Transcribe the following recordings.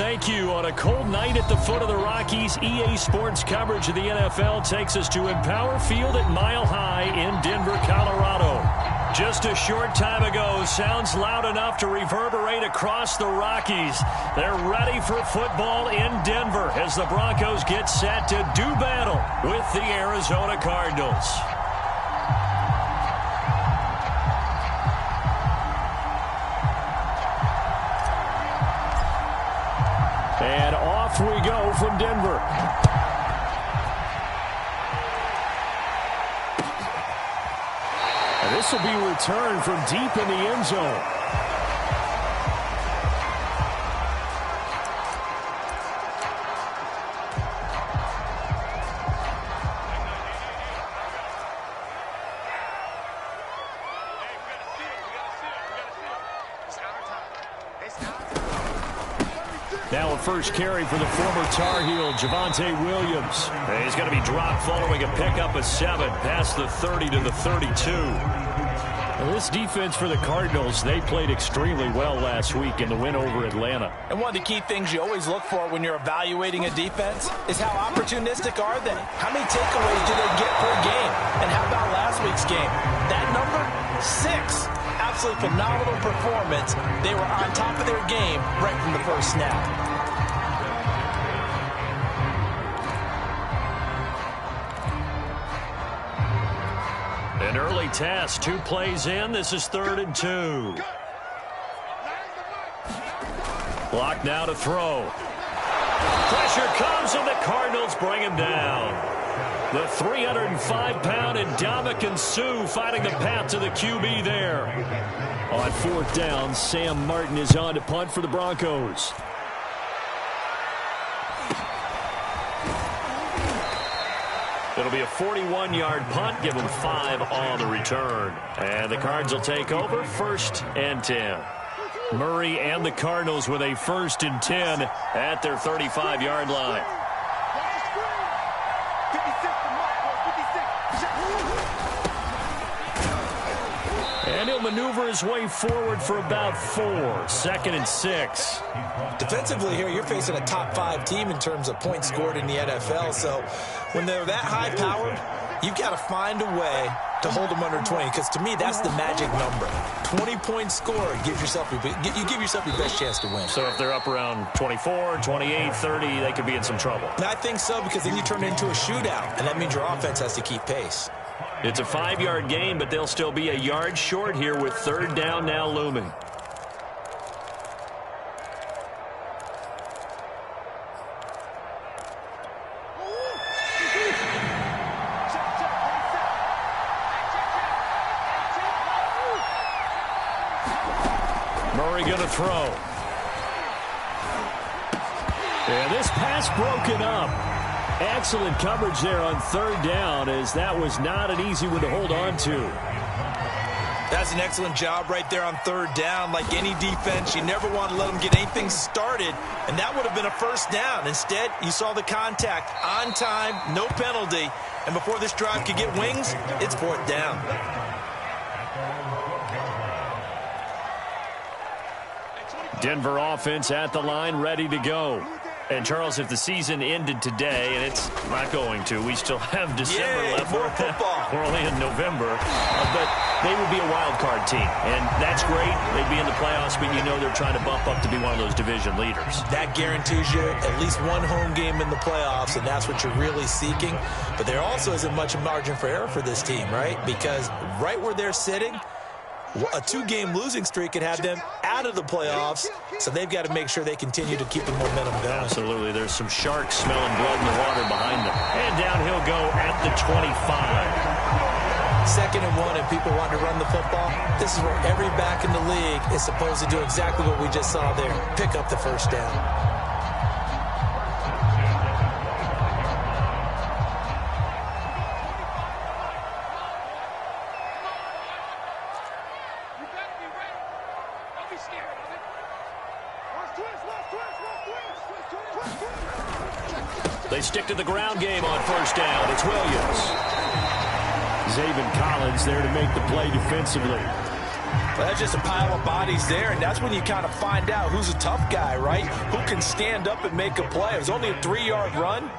thank you. On a cold night at the foot of the Rockies, EA Sports coverage of the NFL takes us to Empower Field at Mile High in Denver, Colorado. Just a short time ago, sounds loud enough to reverberate across the Rockies. They're ready for football in Denver as the Broncos get set to do battle with the Arizona Cardinals. And off we go from Denver. And this will be returned from deep in the end zone. Now a first carry for the former Tar Heel, Javonte Williams. And he's going to be dropped following a pickup of 7 past the 30 to the 32. And this defense for the Cardinals, they played extremely well last week in the win over Atlanta. And one of the key things you always look for when you're evaluating a defense is how opportunistic are they? How many takeaways do they get per game? And how about last week's game? That number, 6. Absolutely phenomenal performance. They were on top of their game right from the first snap. An early test, 2 plays in. This is 3rd and 2. Block now to throw. Pressure comes, and the Cardinals bring him down. The 305-pound Ndamukong Suh finding the path to the QB there. On 4th down, Sam Martin is on to punt for the Broncos. It'll be a 41-yard punt. Give them 5 on the return. And the Cards will take over 1st and 10. Murray and the Cardinals with a 1st and 10 at their 35-yard line. And he'll maneuver his way forward for about 4. 2nd and 6. Defensively here, you're facing a top 5 team in terms of points scored in the NFL. So when they're that high-powered, you've got to find a way to hold them under 20. Because to me, that's the magic number. 20 points scored, you give yourself your best chance to win. So if they're up around 24, 28, 30, they could be in some trouble. And I think so, because then you turn it into a shootout, and that means your offense has to keep pace. It's a 5-yard gain, but they'll still be a yard short here with 3rd down now looming. Murray going to throw. And this pass broken up. Excellent coverage there on 3rd down, as that was not an easy one to hold on to. That's an excellent job right there on 3rd down. Like any defense, you never want to let them get anything started, and that would have been a 1st down. Instead, you saw the contact on time, no penalty, and before this drive could get wings, it's 4th down. Denver offense at the line, ready to go. And, Charles, if the season ended today, and it's not going to, we still have December left. More football. We're only in November. But they would be a wild card team. And that's great. They'd be in the playoffs, but you know they're trying to bump up to be one of those division leaders. That guarantees you at least one home game in the playoffs, and that's what you're really seeking. But there also isn't much margin for error for this team, right? Because right where they're sitting, a 2-game losing streak could have them out of the playoffs, so they've got to make sure they continue to keep the momentum going. Absolutely. There's some sharks smelling blood in the water behind them. And down he'll go at the 25. 2nd and 1, and people want to run the football. This is where every back in the league is supposed to do exactly what we just saw there. Pick up the 1st down. They stick to the ground game on 1st down. It's Williams. Zaven Collins there to make the play defensively. Well, that's just a pile of bodies there, and that's when you kind of find out who's a tough guy, right? Who can stand up and make a play. It was only a 3-yard run,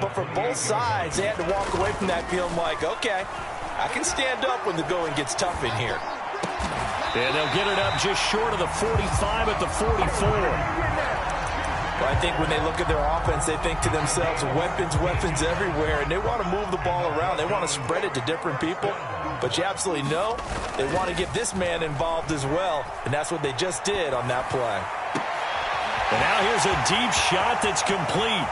but for both sides, they had to walk away from that feeling like, okay, I can stand up when the going gets tough in here. And they'll get it up just short of the 45 at the 44. Well, I think when they look at their offense, they think to themselves, weapons, weapons everywhere, and they want to move the ball around. They want to spread it to different people, but you absolutely know they want to get this man involved as well, and that's what they just did on that play. And now here's a deep shot that's complete.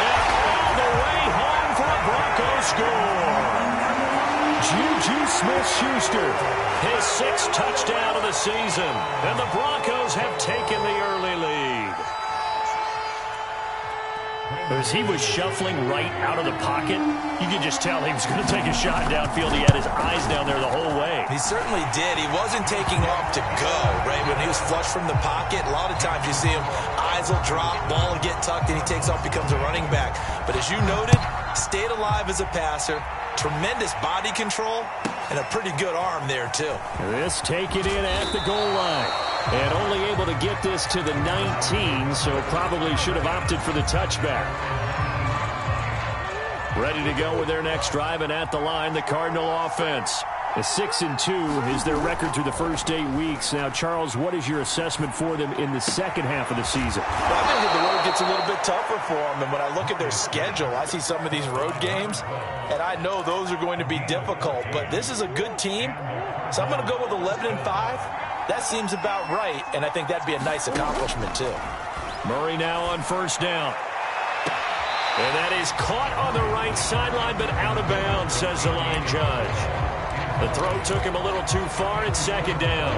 And all the way home for a Broncos score. Juju Smith-Schuster, his 6th touchdown of the season, and the Broncos have taken the early lead. As he was shuffling right out of the pocket, you could just tell he was going to take a shot downfield. He had his eyes down there the whole way. He certainly did. He wasn't taking off to go, right? When he was flush from the pocket, a lot of times you see him, eyes will drop, ball will get tucked, and he takes off, becomes a running back. But as you noted, stayed alive as a passer, tremendous body control, and a pretty good arm there, too. This taken in at the goal line. And only able to get this to the 19, so probably should have opted for the touchback. Ready to go with their next drive, and at the line, the Cardinal offense. A 6-2 is their record through the first 8 weeks. Now, Charles, what is your assessment for them in the second half of the season? Well, I think that the road gets a little bit tougher for them. And when I look at their schedule, I see some of these road games, and I know those are going to be difficult. But this is a good team, so I'm going to go with 11-5. That seems about right, and I think that'd be a nice accomplishment, too. Murray now on first down. And that is caught on the right sideline, but out of bounds, says the line judge. The throw took him a little too far. It's 2nd down.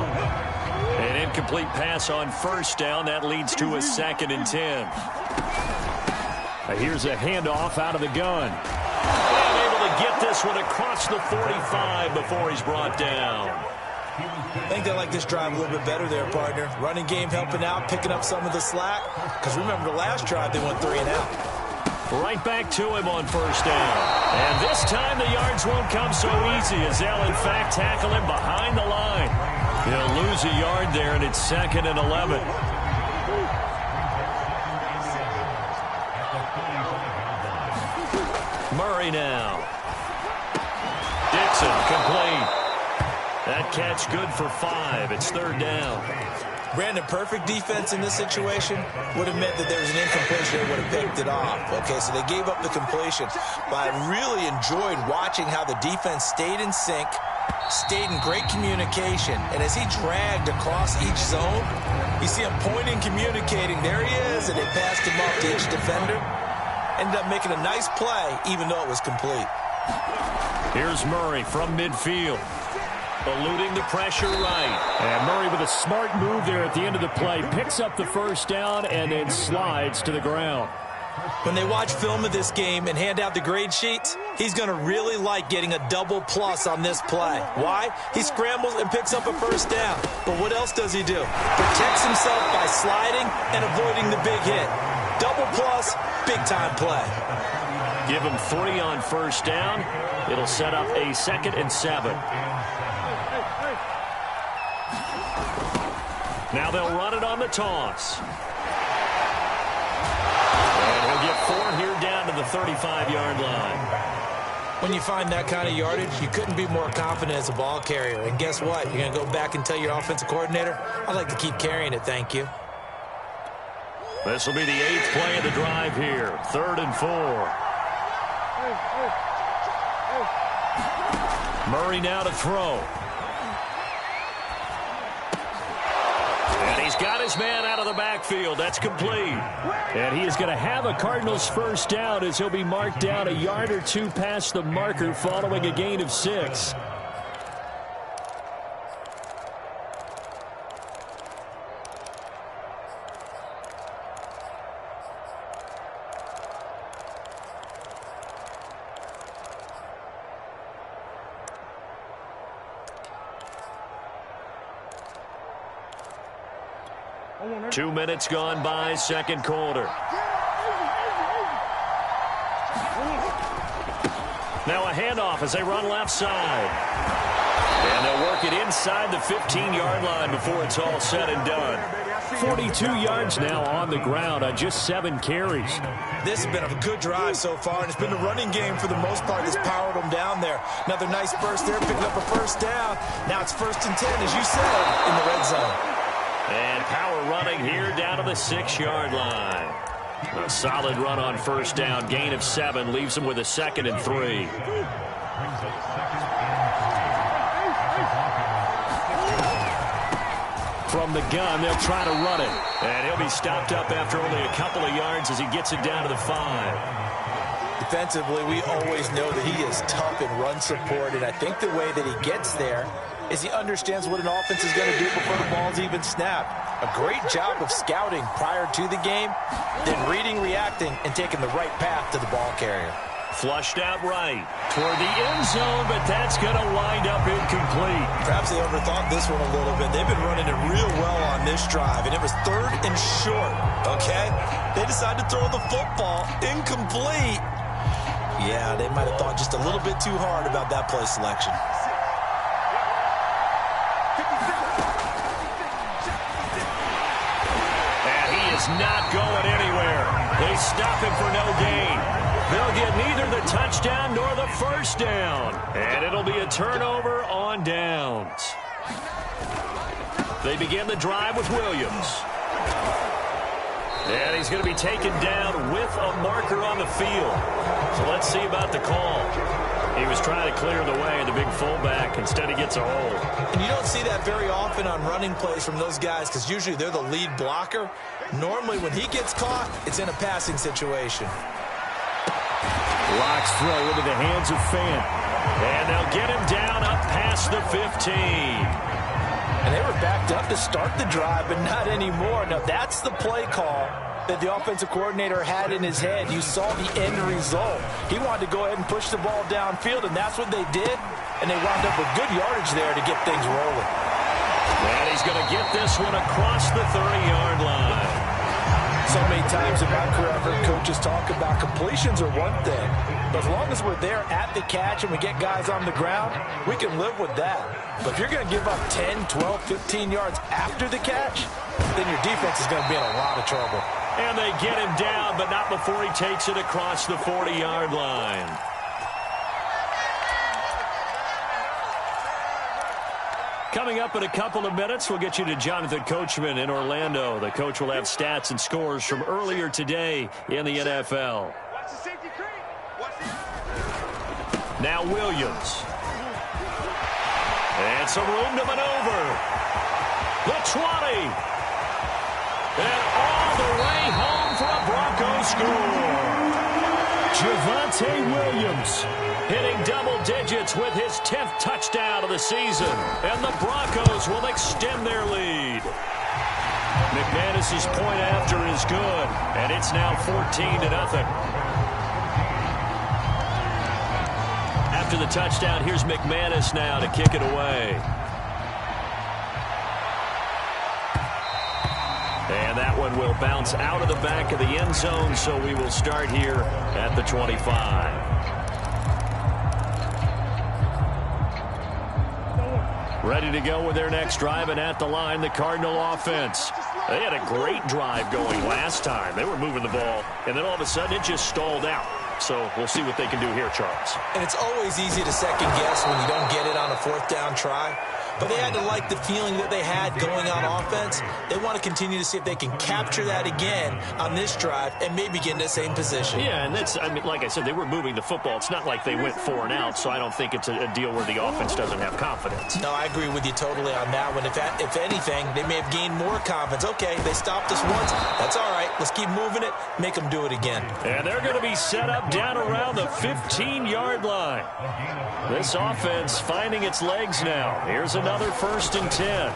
An incomplete pass on first down. That leads to a 2nd and 10. Here's a handoff out of the gun. And able to get this one across the 45 before he's brought down. I think they like this drive a little bit better there, partner. Running game helping out, picking up some of the slack. Because remember, the last drive, they went 3 and out. Right back to him on first down. And this time the yards won't come so easy as they'll, in fact, tackle him behind the line. He'll lose a yard there, and it's 2nd and 11. Murray now. Dixon, complete. That catch good for 5. It's 3rd down. Brandon, perfect defense in this situation would have meant that there was an incompletion. They would have picked it off. Okay, so they gave up the completion. But I really enjoyed watching how the defense stayed in sync, stayed in great communication. And as he dragged across each zone, you see him pointing, communicating. There he is, and they passed him off to each defender. Ended up making a nice play, even though it was complete. Here's Murray from midfield. Eluding the pressure right. And Murray with a smart move there at the end of the play. Picks up the first down and then slides to the ground. When they watch film of this game and hand out the grade sheets, he's going to really like getting a double plus on this play. Why? He scrambles and picks up a first down. But what else does he do? Protects himself by sliding and avoiding the big hit. Double plus, big-time play. Give him 3 on first down. It'll set up a 2nd and 7. Now they'll run it on the toss. And he'll get 4 here down to the 35-yard line. When you find that kind of yardage, you couldn't be more confident as a ball carrier. And guess what? You're going to go back and tell your offensive coordinator, I'd like to keep carrying it, thank you. This will be the 8th play of the drive here. 3rd and 4. Murray now to throw. And he's got his man out of the backfield. That's complete. And he is going to have a Cardinals first down as he'll be marked down a yard or 2 past the marker following a gain of 6. Two minutes gone by, second quarter. Now a handoff as they run left side. And they'll work it inside the 15-yard line before it's all said and done. 42 yards now on the ground on just 7 carries. This has been a good drive so far, and it's been the running game for the most part that's powered them down there. Another nice burst there, picking up a first down. Now it's 1st and 10, as you said, in the red zone. And power running here down to the 6-yard line. A solid run on first down. Gain of 7 leaves them with a 2nd and 3. From the gun, they'll try to run it. And he'll be stopped up after only a couple of yards as he gets it down to the 5. Defensively, we always know that he is tough in run support, and I think the way that he gets there is he understands what an offense is going to do before the ball's even snapped. A great job of scouting prior to the game, then reading, reacting, and taking the right path to the ball carrier. Flushed out right toward the end zone, but that's going to wind up incomplete. Perhaps they overthought this one a little bit. They've been running it real well on this drive, and it was 3rd and short, okay? They decided to throw the football incomplete. Yeah, they might have thought just a little bit too hard about that play selection. And he is not going anywhere. They stop him for no gain. They'll get neither the touchdown nor the first down. And it'll be a turnover on downs. They begin the drive with Williams. And he's going to be taken down with a marker on the field. So let's see about the call. He was trying to clear the way, the big fullback. Instead, he gets a hold. And you don't see that very often on running plays from those guys because usually they're the lead blocker. Normally, when he gets caught, it's in a passing situation. Locks throw into the hands of Fant. And they'll get him down up past the 15. And they were backed up to start the drive, but not anymore. Now, that's the play call that the offensive coordinator had in his head. You saw the end result. He wanted to go ahead and push the ball downfield, and that's what they did. And they wound up with good yardage there to get things rolling. And he's going to get this one across the 30-yard line. So many times in my career, I've heard coaches talk about completions are one thing. But as long as we're there at the catch and we get guys on the ground, we can live with that. But if you're going to give up 10, 12, 15 yards after the catch, then your defense is going to be in a lot of trouble. And they get him down, but not before he takes it across the 40-yard line. Coming up in a couple of minutes, we'll get you to Jonathan Coachman in Orlando. The coach will have stats and scores from earlier today in the NFL. Now Williams. And some room to maneuver. The 20. And all the way home for a Broncos score. Javonte Williams hitting double digits with his 10th touchdown of the season. And the Broncos will extend their lead. McManus's point after is good. And it's now 14-0. After the touchdown, here's McManus now to kick it away. And that one will bounce out of the back of the end zone, so we will start here at the 25. Ready to go with their next drive, and at the line, the Cardinal offense. They had a great drive going last time. They were moving the ball, and then all of a sudden it just stalled out. So we'll see what they can do here, Charles. And it's always easy to second guess when you don't get it on a 4th down try. But they had to like the feeling that they had going on offense. They want to continue to see if they can capture that again on this drive and maybe get in the same position. Yeah, and that's, I mean, like I said, they were moving the football. It's not like they went 4 and out, so I don't think it's a deal where the offense doesn't have confidence. No, I agree with you totally on that one. If anything, they may have gained more confidence. Okay, they stopped us once. That's all right. Let's keep moving it. Make them do it again. And they're going to be set up down around the 15-yard line. This offense finding its legs now. Here's another 1st and 10.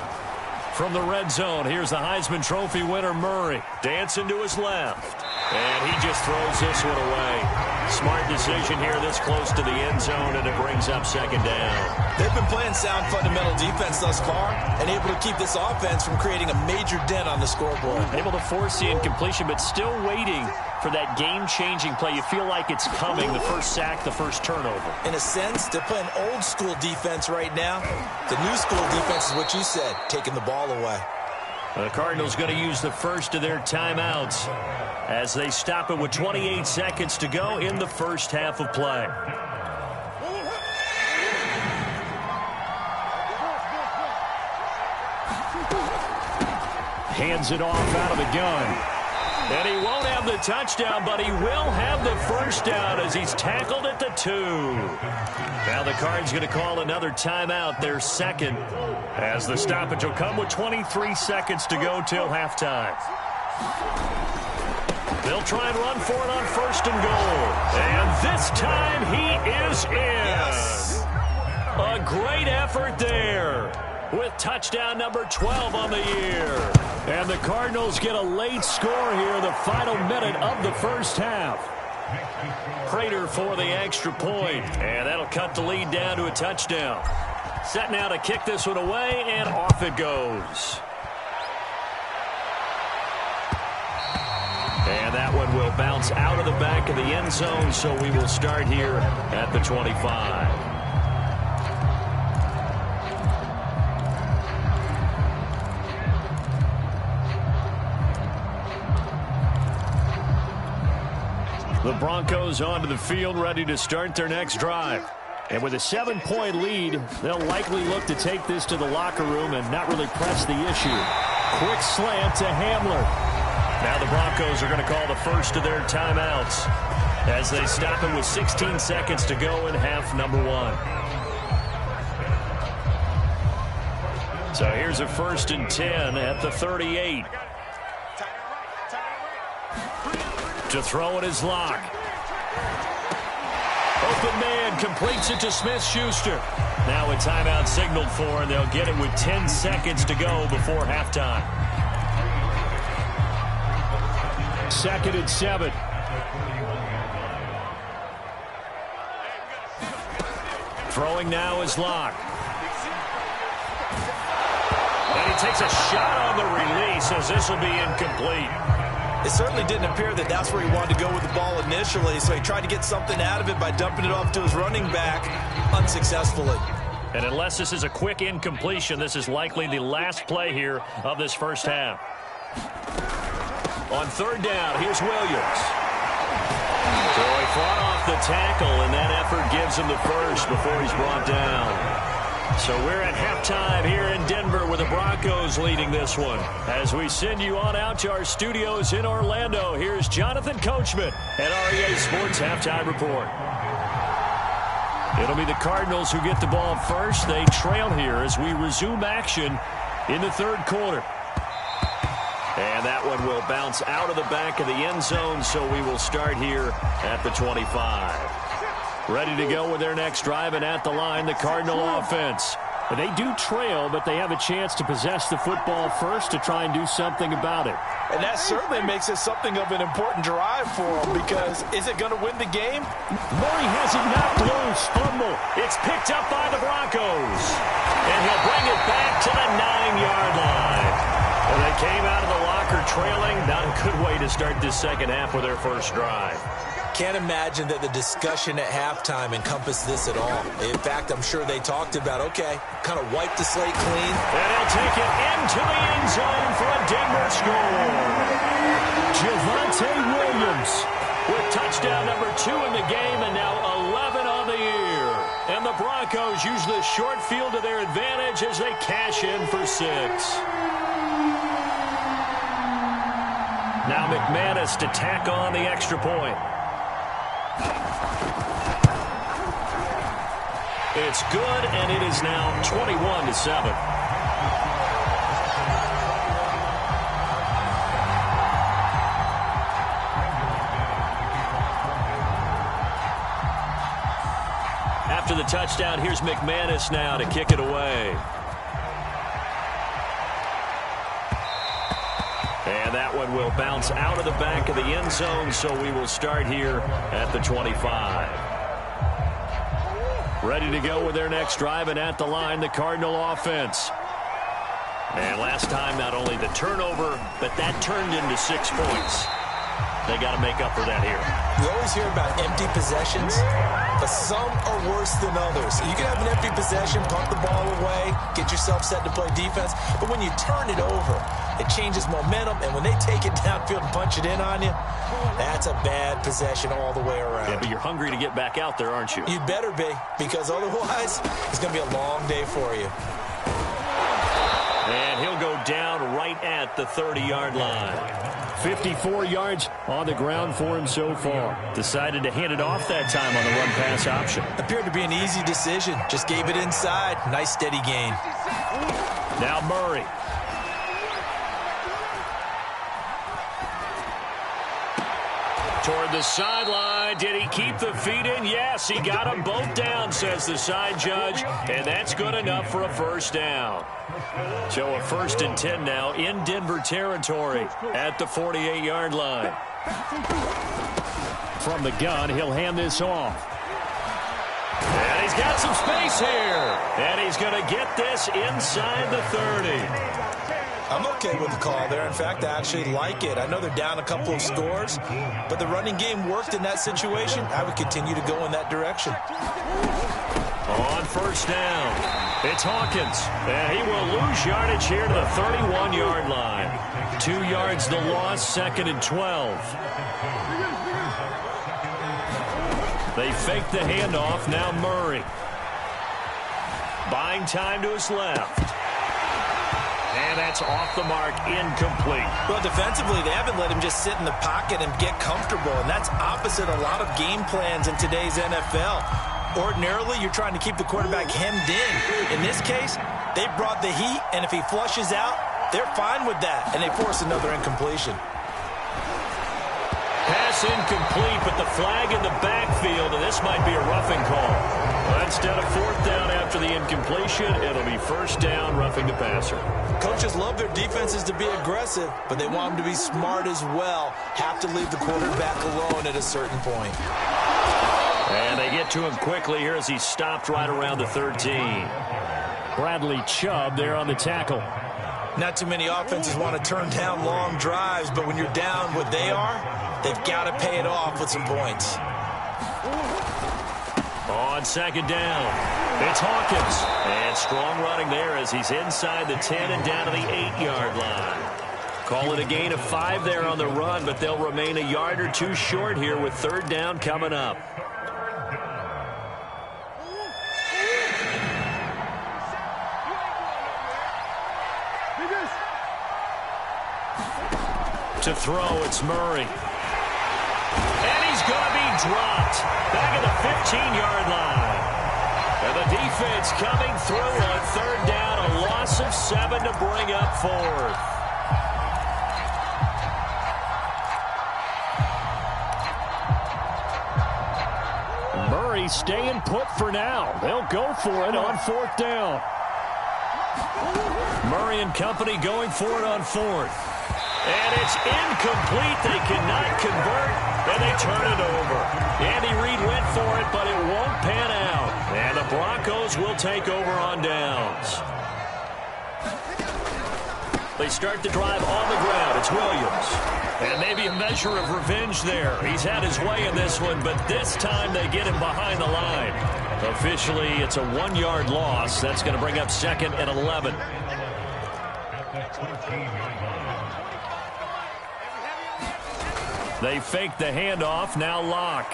From the red zone, here's the Heisman Trophy winner, Murray. Dancing to his left. And he just throws this one away. Smart decision here this close to the end zone, and it brings up second down. They've been playing sound fundamental defense thus far and able to keep this offense from creating a major dent on the scoreboard. Able to force the incompletion, but still waiting for that game-changing play. You feel like it's coming, the first sack, the first turnover. In a sense, they're playing old-school defense right now. The new-school defense is what you said, taking the ball away. The Cardinals going to use the first of their timeouts as they stop it with 28 seconds to go in the first half of play. Hands it off out of the gun. And he won't have the touchdown, but he will have the first down as he's tackled at the 2. Now the Cards going to call another timeout, their second, as the stoppage will come with 23 seconds to go till halftime. They'll try and run for it on first and goal. And this time he is in. Yes. A great effort there with touchdown number 12 on the year. And the Cardinals get a late score here, the final minute of the first half. Prater for the extra point, and that'll cut the lead down to a touchdown. Set now to kick this one away, and off it goes. And that one will bounce out of the back of the end zone, so we will start here at the 25. The Broncos onto the field, ready to start their next drive. And with a 7-point lead, they'll likely look to take this to the locker room and not really press the issue. Quick slant to Hamler. Now the Broncos are going to call the first of their timeouts as they stop it with 16 seconds to go in half number 1. So here's a 1st and 10 at the 38. To throw it is Locke. Open man completes it to Smith-Schuster. Now a timeout signaled for, and they'll get it with 10 seconds to go before halftime. 2nd and 7. Throwing now is Locke. And he takes a shot on the release as this will be incomplete. It certainly didn't appear that that's where he wanted to go with the ball initially, so he tried to get something out of it by dumping it off to his running back unsuccessfully. And unless this is a quick incompletion, this is likely the last play here of this first half. On 3rd down, here's Williams. So he fought off the tackle, and that effort gives him the first before he's brought down. So we're at halftime here in Denver with the Broncos leading this one. As we send you on out to our studios in Orlando, here's Jonathan Coachman at REA Sports Halftime Report. It'll be the Cardinals who get the ball first. They trail here as we resume action in the 3rd quarter. And that one will bounce out of the back of the end zone, so we will start here at the 25. Ready to go with their next drive, and at the line, the Cardinal offense. They do trail, but they have a chance to possess the football first to try and do something about it. And that certainly makes it something of an important drive for them, because is it going to win the game? Murray has it knocked loose. Fumble. It's picked up by the Broncos. And he'll bring it back to the 9-yard line. And they came out of the locker trailing. Not a good way to start this second half with their first drive. Can't imagine that the discussion at halftime encompassed this at all. In fact, I'm sure they talked about, okay, kind of wipe the slate clean. And he'll take it into the end zone for a Denver score. Javonte Williams with touchdown number 2 in the game, and now 11 on the year. And the Broncos use the short field to their advantage as they cash in for 6. Now McManus to tack on the extra point. It's good, and it is now 21-7. After the touchdown, here's McManus now to kick it away. And that one will bounce out of the back of the end zone, so we will start here at the 25. Ready to go with their next drive, and at the line, the Cardinal offense. And last time, not only the turnover, but that turned into 6 points. They got to make up for that here. We always hear about empty possessions, but some are worse than others. You can have an empty possession, pump the ball away, get yourself set to play defense, but when you turn it over, it changes momentum, and when they take it downfield and punch it in on you, that's a bad possession all the way around. Yeah, but you're hungry to get back out there, aren't you? You'd better be, because otherwise, it's going to be a long day for you. And he'll go down right at the 30-yard line. 54 yards on the ground for him so far. Decided to hand it off that time on the run-pass option. Appeared to be an easy decision. Just gave it inside. Nice steady gain. Now Murray. Toward the sideline. Did he keep the feet in? Yes, he got them both down, says the side judge. And that's good enough for a first down. So a 1st and 10 now in Denver territory at the 48-yard line. From the gun, he'll hand this off. And he's got some space here. And he's going to get this inside the 30. I'm okay with the call there. In fact, I actually like it. I know they're down a couple of scores, but the running game worked in that situation. I would continue to go in that direction. On first down, it's Hawkins. And he will lose yardage here to the 31-yard line. 2 yards the loss, 2nd and 12. They fake the handoff. Now Murray. Buying time to his left. And that's off the mark, incomplete. Well, defensively, they haven't let him just sit in the pocket and get comfortable, and that's opposite a lot of game plans in today's NFL. Ordinarily, you're trying to keep the quarterback hemmed in. In this case, they brought the heat, and if he flushes out, they're fine with that, and they force another incompletion. Pass incomplete, but the flag in the backfield, and this might be a roughing call. Well, instead of 4th down after the incompletion, it'll be 1st down, roughing the passer. Coaches love their defenses to be aggressive, but they want them to be smart as well. Have to leave the quarterback alone at a certain point. And they get to him quickly here as he stopped right around the 13. Bradley Chubb there on the tackle. Not too many offenses want to turn down long drives, but when you're down what they are, they've got to pay it off with some points. On 2nd down, it's Hawkins. And strong running there as he's inside the 10 and down to the 8-yard line. Call it a gain of 5 there on the run, but they'll remain a yard or 2 short here with 3rd down coming up. To throw, it's Murray. And he's going to be dropped back at the 15-yard line. And the defense coming through on 3rd down, a loss of 7 to bring up 4th. Murray staying put for now. They'll go for it on 4th down. Murray and company going for it on 4th. And it's incomplete. They cannot convert, and they turn it over. Andy Reid went for it, but it won't pan out. And the Broncos will take over on downs. They start the drive on the ground. It's Williams. And maybe a measure of revenge there. He's had his way in this one, but this time they get him behind the line. Officially, it's a 1-yard loss. That's going to bring up 2nd and 11. They fake the handoff. Now Locke.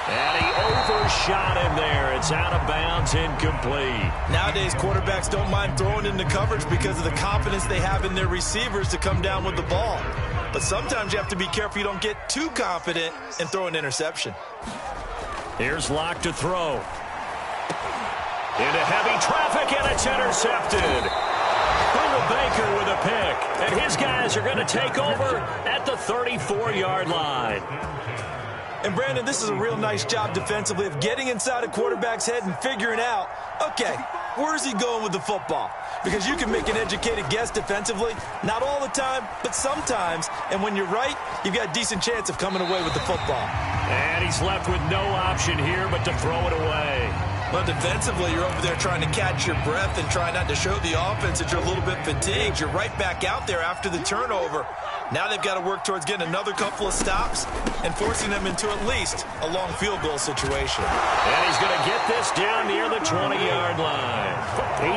And he overshot him there. It's out of bounds, incomplete. Nowadays, quarterbacks don't mind throwing into coverage because of the confidence they have in their receivers to come down with the ball. But sometimes you have to be careful you don't get too confident and throw an interception. Here's Locke to throw. Into heavy traffic, and it's intercepted. Buda Baker with a pick. And his guys are going to take over at the 34-yard line. And, Brandon, this is a real nice job defensively of getting inside a quarterback's head and figuring out, okay, Where's he going with the football? Because you can make an educated guess defensively. Not all the time, but sometimes. And when you're right, you've got a decent chance of coming away with the football. And he's left with no option here but to throw it away. Well, defensively, you're over there trying to catch your breath and try not to show the offense that you're a little bit fatigued. You're right back out there after the turnover. Now they've got to work towards getting another couple of stops and forcing them into at least a long field goal situation. And he's going to get this down near the 20-yard line.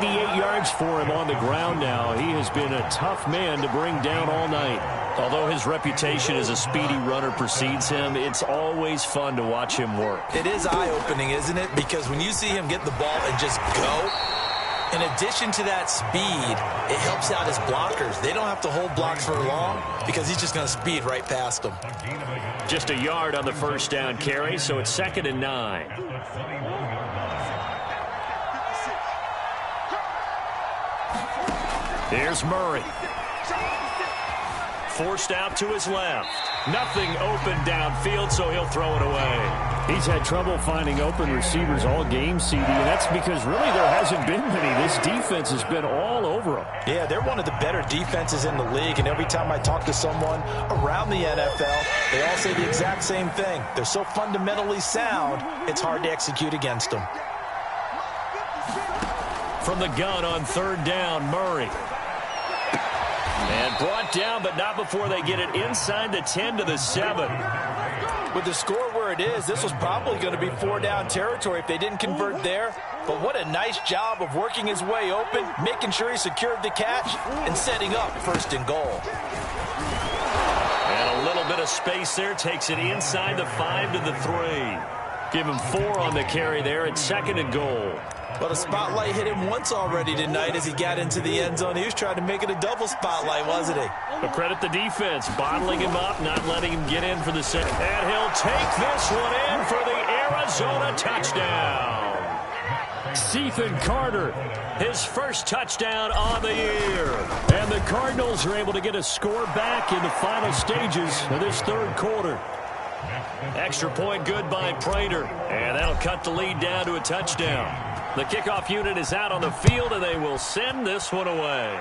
88 yards for him on the ground now. He has been a tough man to bring down all night. Although his reputation as a speedy runner precedes him, it's always fun to watch him work. It is eye-opening, isn't it? Because when you see him get the ball and just go, in addition to that speed, it helps out his blockers. They don't have to hold blocks for long because he's just going to speed right past them. Just a yard on the first down carry, so it's 2nd and 9. Here's Murray. Forced out to his left. Nothing open downfield, so he'll throw it away. He's had trouble finding open receivers all game, CD, and that's because really there hasn't been many. This defense has been all over him. Yeah, they're one of the better defenses in the league, and every time I talk to someone around the NFL, they all say the exact same thing. They're so fundamentally sound, it's hard to execute against them. From the gun on 3rd down, Murray. And brought down, but not before they get it inside the 10 to the 7. With the score where it is, this was probably going to be 4-down territory if they didn't convert there. But what a nice job of working his way open, making sure he secured the catch, and setting up 1st and goal. And a little bit of space there takes it inside the 5 to the 3. Give him 4 on the carry there at 2nd and goal. But a spotlight hit him once already tonight as he got into the end zone. He was trying to make it a double spotlight, wasn't he? But credit the defense, bottling him up, not letting him get in for the second. And he'll take this one in for the Arizona touchdown. Ethan Carter, his first touchdown on the year. And the Cardinals are able to get a score back in the final stages of this 3rd quarter. Extra point good by Prater. And that'll cut the lead down to a touchdown. The kickoff unit is out on the field, and they will send this one away.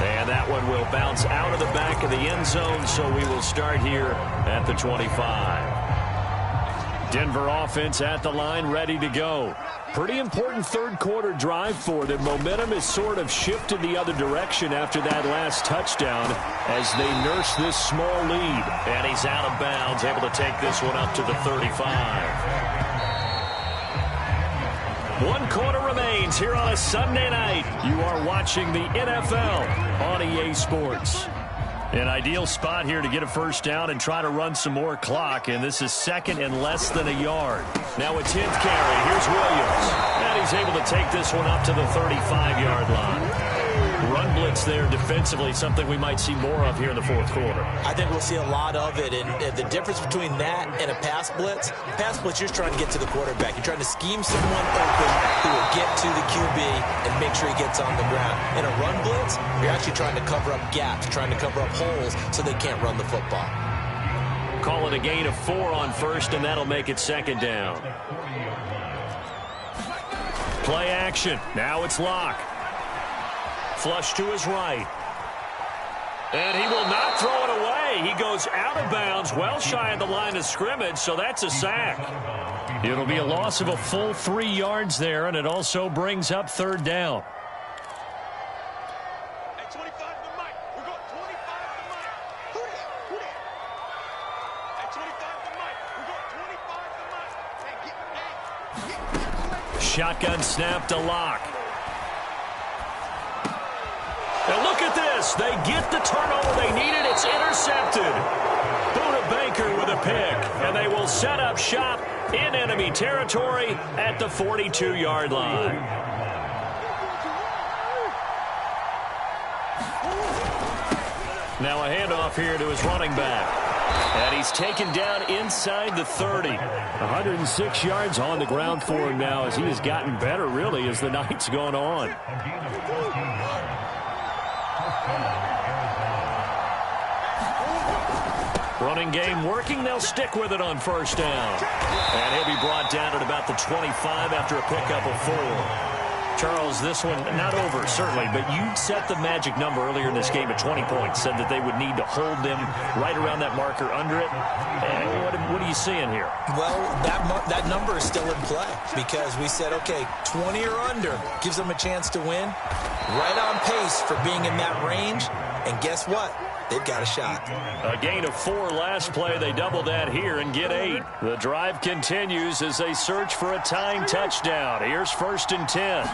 And that one will bounce out of the back of the end zone, so we will start here at the 25. Denver offense at the line, ready to go. Pretty important 3rd quarter drive for them. Momentum has sort of shifted the other direction after that last touchdown as they nurse this small lead. And he's out of bounds, able to take this one up to the 35. 1 quarter remains here on a Sunday night. You are watching the NFL on EA Sports. An ideal spot here to get a first down and try to run some more clock, and this is 2nd and less than a yard. Now a 10th carry. Here's Williams. And he's able to take this one up to the 35-yard line. Run blitz there defensively, something we might see more of here in the 4th quarter. I think we'll see a lot of it, and the difference between that and a pass blitz, you're just trying to get to the quarterback. You're trying to scheme someone open who will get to the QB and make sure he gets on the ground. In a run blitz, you're actually trying to cover up gaps, trying to cover up holes so they can't run the football. Call it a gain of 4 on 1st, and that'll make it 2nd down. Play action. Now it's Locke. Flush to his right. And he will not throw it away. He goes out of bounds, well shy of the line of scrimmage, so that's a sack. It'll be a loss of a full 3 yards there, and it also brings up 3rd down. Shotgun snap to Locke. And look at this. They get the turnover they needed. It's intercepted. Buda Baker with a pick. And they will set up shop in enemy territory at the 42-yard line. Now a handoff here to his running back. And he's taken down inside the 30. 106 yards on the ground for him now as he has gotten better, really, as the night's gone on. Running game working. They'll stick with it on first down. And he'll be brought down at about the 25 after a pickup of 4. Charles, this one not over, certainly, but you set the magic number earlier in this game at 20 points, said that they would need to hold them right around that marker under it. And what are you seeing here? Well, that number is still in play because we said, okay, 20 or under gives them a chance to win. Right on pace for being in that range. And guess what? They've got a shot. A gain of 4 last play. They double that here and get 8. The drive continues as they search for a tying touchdown. Here's 1st and 10.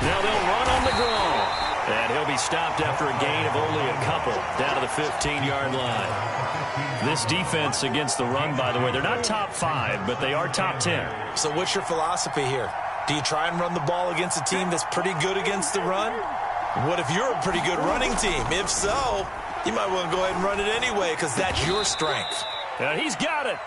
Now they'll run on the draw. And he'll be stopped after a gain of only a couple down to the 15-yard line. This defense against the run, by the way, they're not top 5, but they are top 10. So what's your philosophy here? Do you try and run the ball against a team that's pretty good against the run? What if you're a pretty good running team? If so, you might want to go ahead and run it anyway because that's your strength. And he's got it.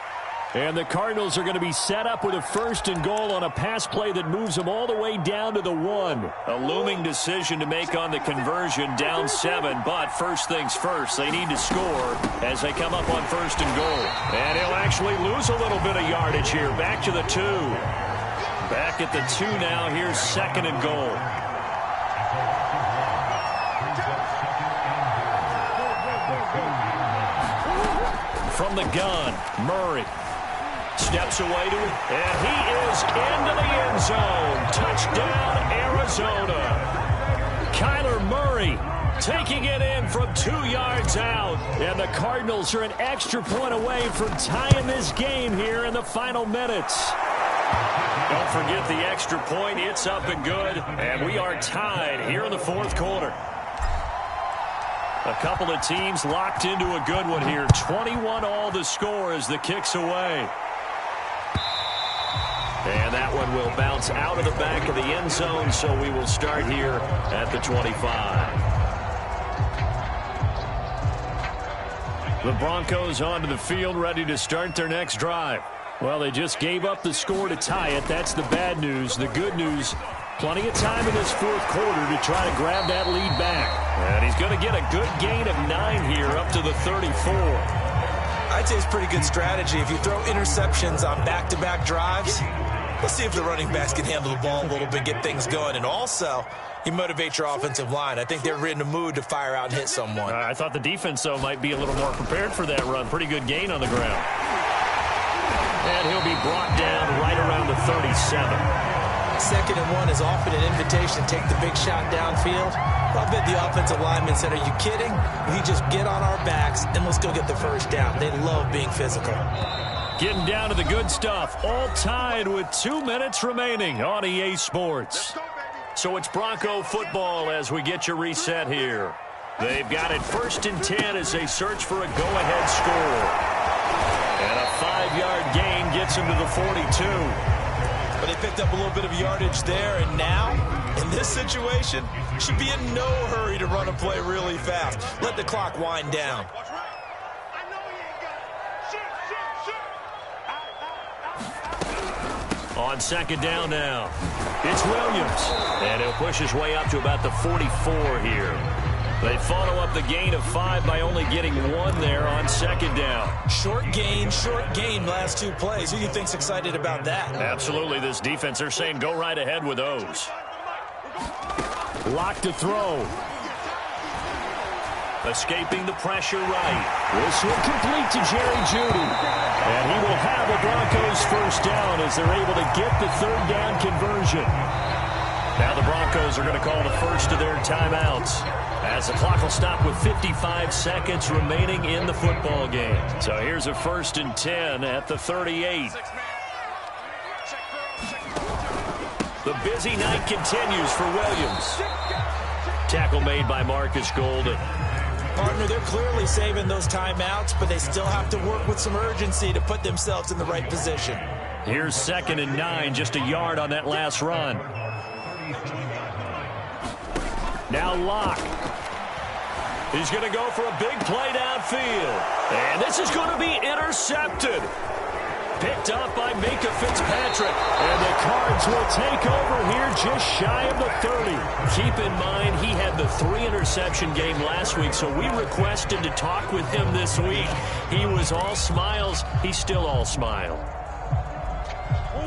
And the Cardinals are going to be set up with a 1st and goal on a pass play that moves them all the way down to the 1. A looming decision to make on the conversion, down 7. But first things first, they need to score as they come up on 1st and goal. And he'll actually lose a little bit of yardage here. Back to the 2. Back at the 2 now. Here's 2nd and goal. From the gun, Murray steps away to it, and he is into the end zone. Touchdown, Arizona. Kyler Murray taking it in from 2 yards out, and the Cardinals are an extra point away from tying this game here in the final minutes. Don't forget the extra point. It's up and good, and we are tied here in the 4th quarter. A couple of teams locked into a good one here. 21 all the score as the kick's away. And that one will bounce out of the back of the end zone, so we will start here at the 25. The Broncos onto the field, ready to start their next drive. Well, they just gave up the score to tie it. That's the bad news. The good news, plenty of time in this 4th quarter to try to grab that lead back. And he's going to get a good gain of 9 here up to the 34. I'd say it's pretty good strategy. If you throw interceptions on back-to-back drives, let's see if the running backs can handle the ball a little bit, get things going. And also, you motivate your offensive line. I think they're in the mood to fire out and hit someone. I thought the defense, though, might be a little more prepared for that run. Pretty good gain on the ground. And he'll be brought down right around the 37. 2nd and 1 is often an invitation to take the big shot downfield. I bet the offensive lineman said, are you kidding? We just get on our backs and let's go get the 1st down. They love being physical. Getting down to the good stuff. All tied with 2 minutes remaining on EA Sports. So it's Bronco football as we get you reset here. They've got it 1st and 10 as they search for a go-ahead score. And a 5-yard gain gets him to the 42. But they picked up a little bit of yardage there, and now, in this situation, should be in no hurry to run a play really fast. Let the clock wind down. On 2nd down now, it's Williams. And he'll push his way up to about the 44 here. They follow up the gain of 5 by only getting 1 there on 2nd down. Short gain, last 2 plays. Who do you think's excited about that? Absolutely, this defense, they're saying go right ahead with those. Lock to throw. Escaping the pressure right. This will complete to Jerry Jeudy. And he will have the Broncos 1st down as they're able to get the 3rd down conversion. Now the Broncos are going to call the first of their timeouts as the clock will stop with 55 seconds remaining in the football game. So here's a 1st and 10 at the 38. The busy night continues for Williams. Tackle made by Marcus Golden. Partner, they're clearly saving those timeouts, but they still have to work with some urgency to put themselves in the right position. Here's 2nd and 9, just a yard on that last run. Now Locke. He's going to go for a big play downfield. And this is going to be intercepted. Picked off by Minka Fitzpatrick. And the Cards will take over here just shy of the 30. Keep in mind, he had the 3-interception game last week, so we requested to talk with him this week. He was all smiles. He's still all smile.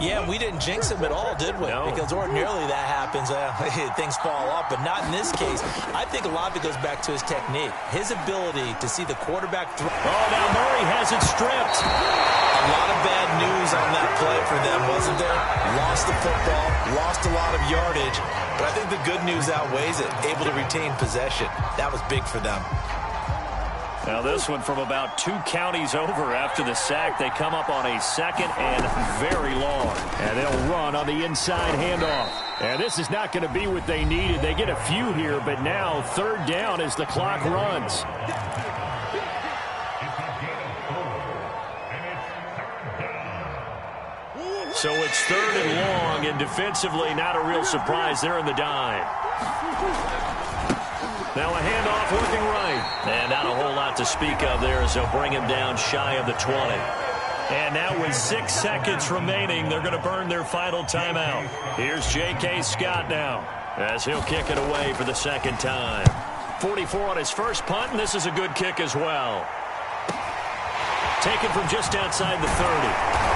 Yeah, we didn't jinx him at all, did we? No. Because ordinarily that happens. Things fall off, but not in this case. I think a lot of it goes back to his technique. His ability to see the quarterback throw. Oh, now Murray has it stripped. A lot of bad news on that play for them, wasn't there? Lost the football, lost a lot of yardage, but I think the good news outweighs it. Able to retain possession. That was big for them. Now this one from about 2 counties over after the sack. They come up on a 2nd and very long. And they'll run on the inside handoff. And this is not going to be what they needed. They get a few here, but now 3rd down as the clock runs. So it's 3rd and long, and defensively not a real surprise. They're in the dime. Now a handoff working right. And not a whole lot to speak of there as they'll bring him down shy of the 20. And now with 6 seconds remaining, they're going to burn their final timeout. Here's J.K. Scott now as he'll kick it away for the 2nd time. 44 on his first punt, and this is a good kick as well. Taken from just outside the 30.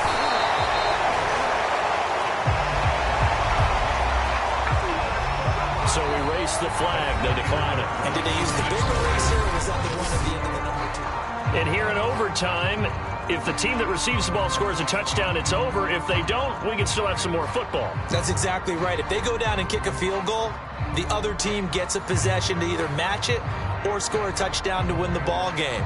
So we race the flag. They decline it. And did they use the big eraser, or was that the one at the end of the number 2? And here in overtime, if the team that receives the ball scores a touchdown, it's over. If they don't, we can still have some more football. That's exactly right. If they go down and kick a field goal, the other team gets a possession to either match it or score a touchdown to win the ball game.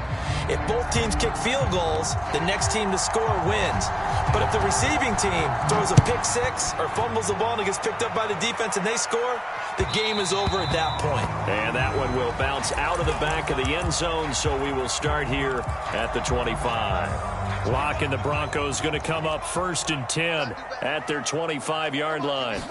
If both teams kick field goals, the next team to score wins. But if the receiving team throws a pick six or fumbles the ball and it gets picked up by the defense and they score, the game is over at that point. And that one will bounce out of the back of the end zone, so we will start here at the 25. Locke and the Broncos going to come up 1st and 10 at their 25-yard line.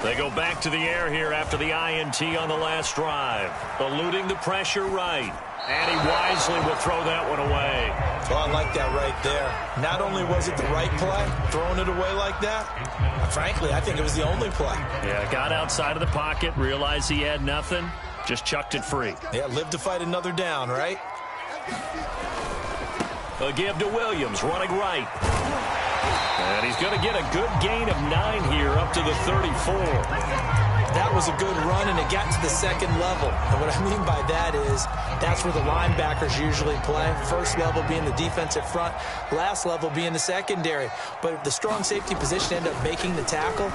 They go back to the air here after the INT on the last drive. Eluding the pressure right. And he wisely will throw that one away. Well, I like that right there. Not only was it the right play, throwing it away like that, frankly, I think it was the only play. Yeah, got outside of the pocket, realized he had nothing, just chucked it free. Yeah, live to fight another down, right? A give to Williams, running right. And he's going to get a good gain of 9 here up to the 34. That was a good run, and it got to the 2nd level. And what I mean by that is that's where the linebackers usually play. First level being the defensive front, last level being the secondary. But the strong safety position ended up making the tackle,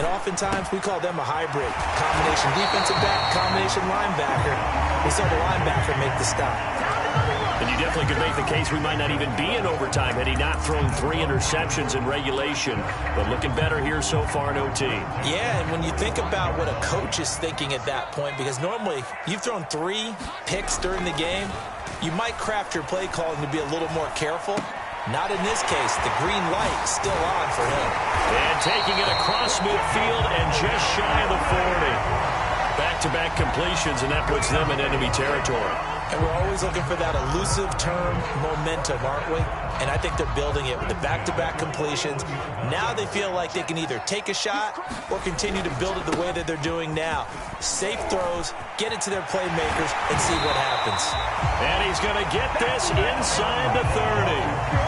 and oftentimes we call them a hybrid. Combination defensive back, combination linebacker. We saw the linebacker make the stop. And you definitely could make the case we might not even be in overtime had he not thrown 3 interceptions in regulation. But looking better here so far in OT. Yeah, and when you think about what a coach is thinking at that point, because normally you've thrown 3 picks during the game, you might craft your play calling to be a little more careful. Not in this case. The green light still on for him. And taking it across midfield and just shy of the 40. Back-to-back completions, and that puts them in enemy territory. And we're always looking for that elusive term momentum, aren't we? And I think they're building it with the back-to-back completions. Now they feel like they can either take a shot or continue to build it the way that they're doing now. Safe throws, get it to their playmakers, and see what happens. And he's going to get this inside the 30.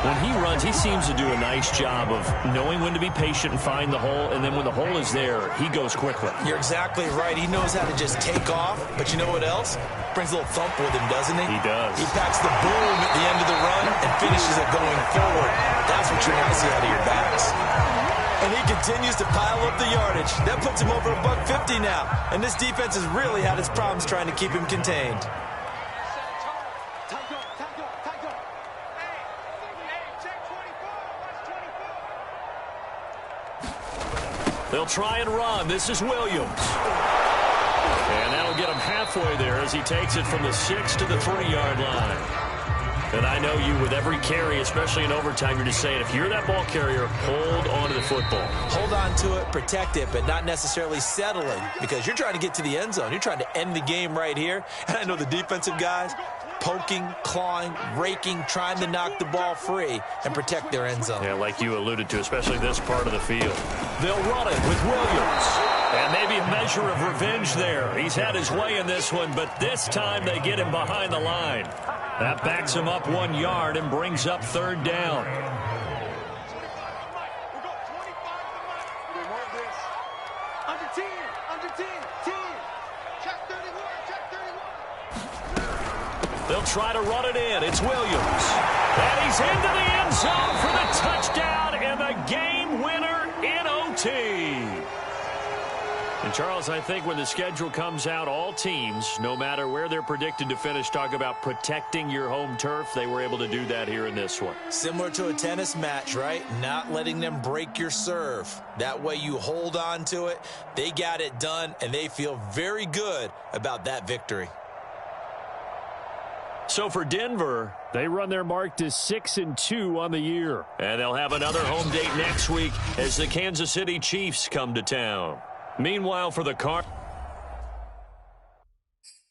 When he runs, he seems to do a nice job of knowing when to be patient and find the hole, and then when the hole is there, he goes quickly. You're exactly right. He knows how to just take off, but you know what else? Brings a little thump with him, doesn't he? He does. He packs the boom at the end of the run and finishes it going forward. That's what you're going to see out of your backs. And he continues to pile up the yardage. That puts him over $150 now. And this defense has really had its problems trying to keep him contained. They'll try and run. This is Williams. And that'll get him halfway there as he takes it from the 6 to the 3-yard line. And I know you, with every carry, especially in overtime, you're just saying, if you're that ball carrier, hold on to the football. Hold on to it, protect it, but not necessarily settling, because you're trying to get to the end zone. You're trying to end the game right here. And I know the defensive guys, poking, clawing, raking, trying to knock the ball free and protect their end zone. Yeah, like you alluded to, especially this part of the field. They'll run it with Williams. And maybe a measure of revenge there. He's had his way in this one, but this time they get him behind the line. That backs him up 1 yard and brings up third down. They'll try to run it in. It's Williams. And he's into the end zone for the touchdown and the game winner in OT. And, Charles, I think when the schedule comes out, all teams, no matter where they're predicted to finish, talk about protecting your home turf. They were able to do that here in this one. Similar to a tennis match, right? Not letting them break your serve. That way you hold on to it. They got it done, and they feel very good about that victory. So for Denver, they run their mark to 6-2 on the year. And they'll have another home date next week as the Kansas City Chiefs come to town. Meanwhile, for the Cardinals.